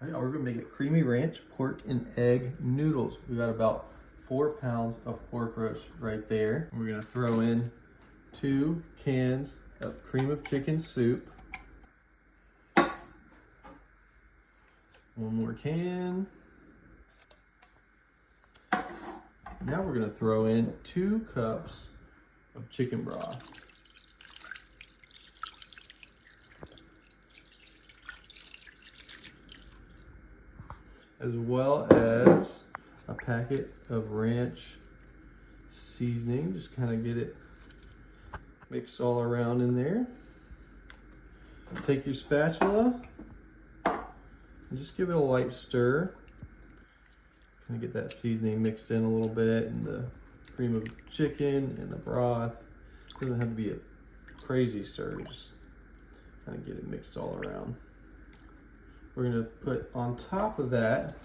All right, we're gonna make it creamy ranch pork and egg noodles. We got about 4 pounds of pork roast right there. We're gonna throw in 2 cans of cream of chicken soup. 1 more can. Now we're gonna throw in 2 cups of chicken broth. As well as a packet of ranch seasoning. Just kind of get it mixed all around in there. Take your spatula and just give it a light stir. Kind of get that seasoning mixed in a little bit, and the cream of chicken and the broth. Doesn't have to be a crazy stir, just kind of get it mixed all around. We're gonna put on top of that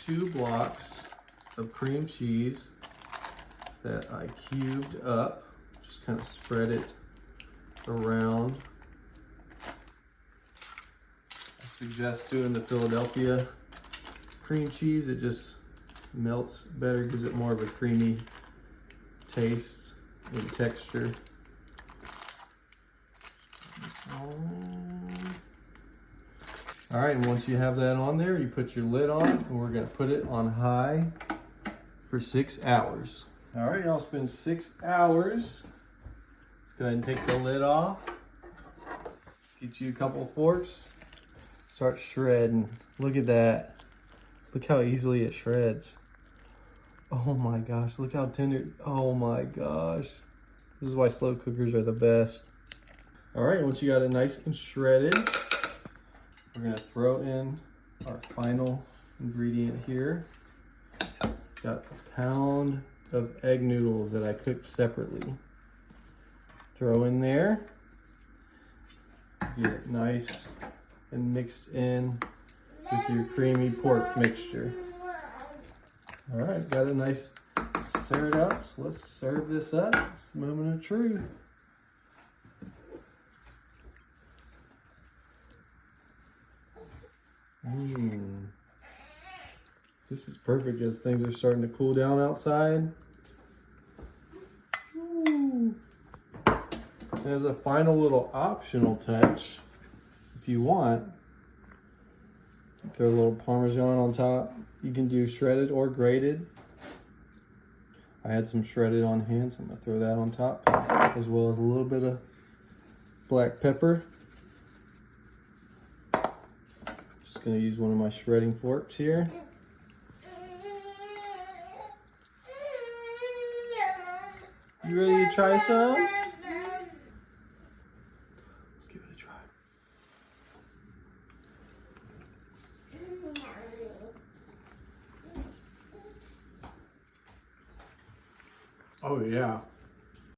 2 blocks of cream cheese that I cubed up. Just kind of spread it around. I suggest doing the Philadelphia cream cheese. It just melts better, gives it more of a creamy taste and texture. All right, and once you have that on there, you put your lid on, and we're gonna put it on high for 6 hours. All right, y'all, it's been 6 hours. Let's go ahead and take the lid off. Get you a couple of forks. Start shredding. Look at that. Look how easily it shreds. Oh my gosh, look how tender. Oh my gosh. This is why slow cookers are the best. All right, once you got it nice and shredded, we're gonna throw in our final ingredient here. Got a pound of egg noodles that I cooked separately. Throw in there. Get it nice and mixed in with your creamy pork mixture. All right, got it nice stirred up, so let's serve this up. It's the moment of truth. This is perfect as things are starting to cool down outside. Ooh. As a final little optional touch, if you want, throw a little Parmesan on top. You can do shredded or grated. I had some shredded on hand, so I'm gonna throw that on top, as well as a little bit of black pepper. Just gonna use one of my shredding forks here. You ready to try some? Let's give it a try. Oh yeah.